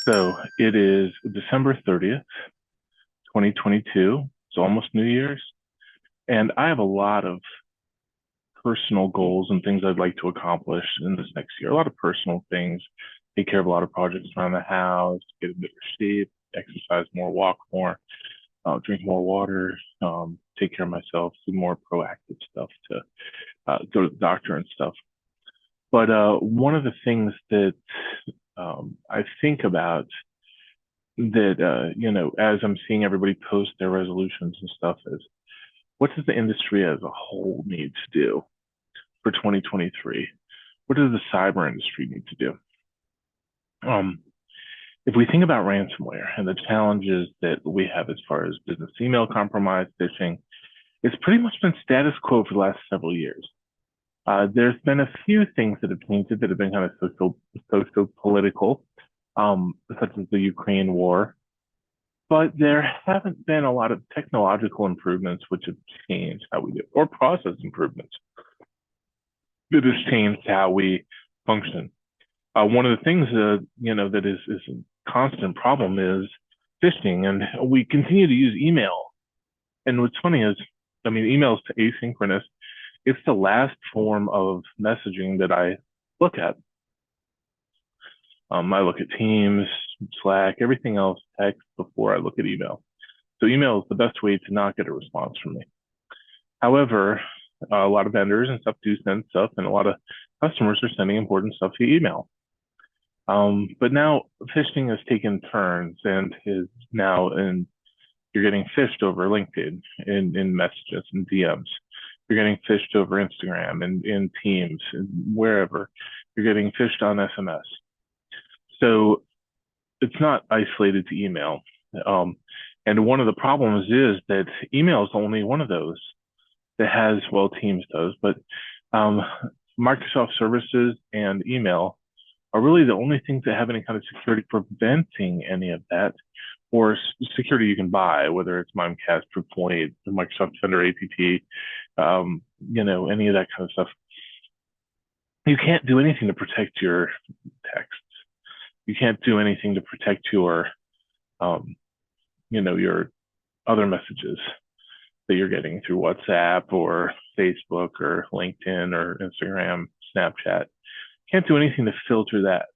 So it is December 30th, 2022. It's almost New Year's. And I have a lot of personal goals and things I'd like to accomplish in this next year. A lot of personal things, take care of a lot of projects around the house, get in better shape, exercise more, walk more, drink more water, take care of myself, do more proactive stuff to go to the doctor and stuff. But one of the things that I think about that as I'm seeing everybody post their resolutions and stuff is what does the industry as a whole need to do for 2023? What does the cyber industry need to do? If we think about ransomware and the challenges that we have as far as business email compromise, phishing, it's pretty much been status quo for the last several years. There's been a few things that have changed that have been kind of social political, such as the Ukraine war. But there haven't been a lot of technological improvements which have changed how we do, or process improvements that has changed how we function. One of the things that is a constant problem is phishing, and we continue to use email. And what's funny is, I mean, email is asynchronous. It's the last form of messaging that I look at. I look at Teams, Slack, everything else, text before I look at email. So email is the best way to not get a response from me. However, a lot of vendors and stuff do send stuff, and a lot of customers are sending important stuff via email. But now phishing has taken turns and is now you're getting phished over LinkedIn in messages and DMs. You're getting phished over Instagram and in Teams and wherever. You're getting phished on SMS. So it's not isolated to email. And one of the problems is that email is only one of those that has, well, Teams does, but Microsoft services and email are really the only things that have any kind of security preventing any of that, or security you can buy, whether it's Mimecast, Proofpoint, Microsoft Defender APT, any of that kind of stuff. You can't do anything to protect your texts. You can't do anything to protect your, your other messages that you're getting through WhatsApp or Facebook or LinkedIn or Instagram, Snapchat. Can't do anything to filter that.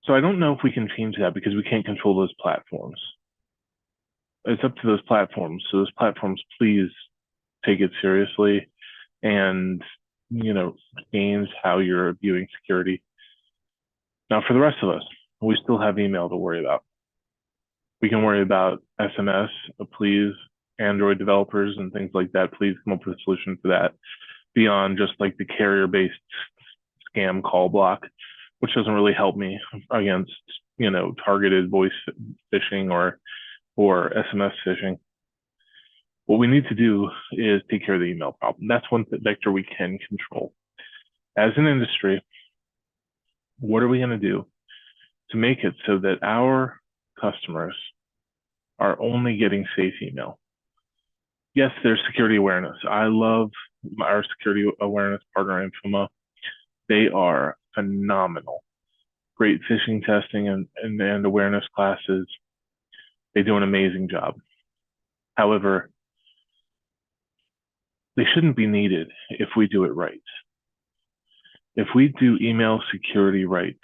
So I don't know if we can change that because we can't control those platforms. It's up to those platforms. So those platforms, please take it seriously and, change how you're viewing security. Now, for the rest of us, we still have email to worry about. We can worry about SMS, please, Android developers and things like that. Please come up with a solution for that beyond just like the carrier-based scam call block, which doesn't really help me against, targeted voice phishing or SMS phishing. What we need to do is take care of the email problem. That's one vector we can control. As an industry, what are we going to do to make it so that our customers are only getting safe email? Yes, there's security awareness. I love our security awareness partner, Infoma. They are phenomenal. Great phishing testing and awareness classes. They do an amazing job. However, they shouldn't be needed if we do it right. If we do email security right,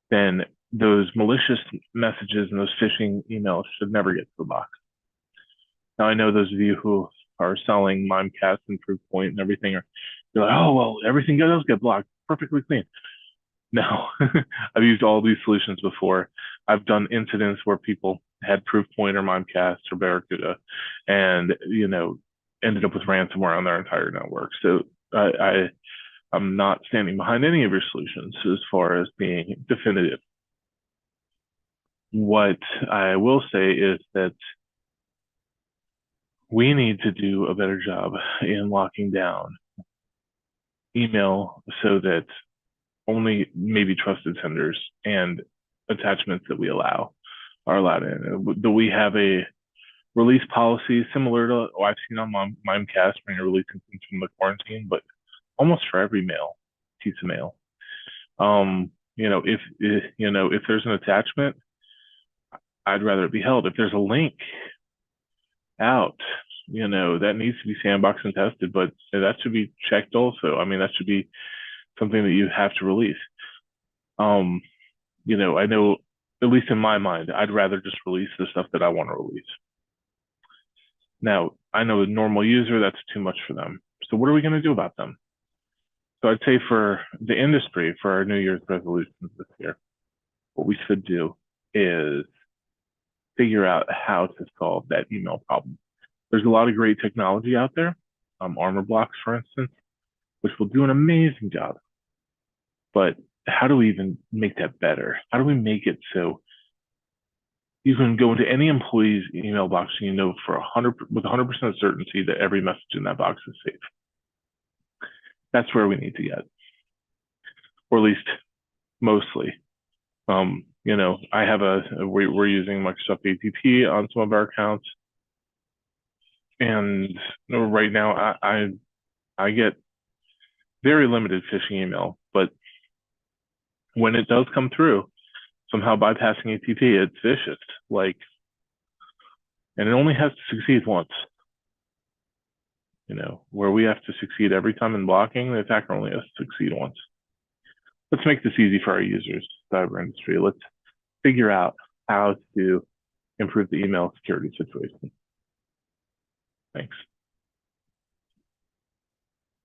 then those malicious messages and those phishing emails should never get to the box. Now, I know those of you who are selling Mimecast and Proofpoint and everything you're like, oh, well, everything does get blocked, perfectly clean. No, I've used all these solutions before. I've done incidents where people had Proofpoint or Mimecast or Barracuda and, ended up with ransomware on their entire network. So I'm not standing behind any of your solutions as far as being definitive. What I will say is that we need to do a better job in locking down email so that only maybe trusted senders and attachments that we allow are allowed in. Do we have a release policy similar to what I've seen on Mimecast when you're releasing things from the quarantine, but almost for every piece of mail. if there's an attachment, I'd rather it be held. If there's a link out, that needs to be sandboxed and tested, but that should be checked also. I mean, that should be something that you have to release. I know, at least in my mind, I'd rather just release the stuff that I want to release. Now, I know a normal user, that's too much for them. So what are we going to do about them? So I'd say for the industry, for our New Year's resolutions this year, what we should do is figure out how to solve that email problem. There's a lot of great technology out there, Armorblocks, for instance, which will do an amazing job. But how do we even make that better? How do we make it so you can go into any employee's email box and with 100% certainty that every message in that box is safe? That's where we need to get, or at least mostly. We're using Microsoft ATP on some of our accounts, and right now I get very limited phishing email, but when it does come through, somehow bypassing ATP, it's vicious. And it only has to succeed once. Where we have to succeed every time in blocking, the attacker only has to succeed once. Let's make this easy for our users, cyber industry. Let's figure out how to improve the email security situation. Thanks.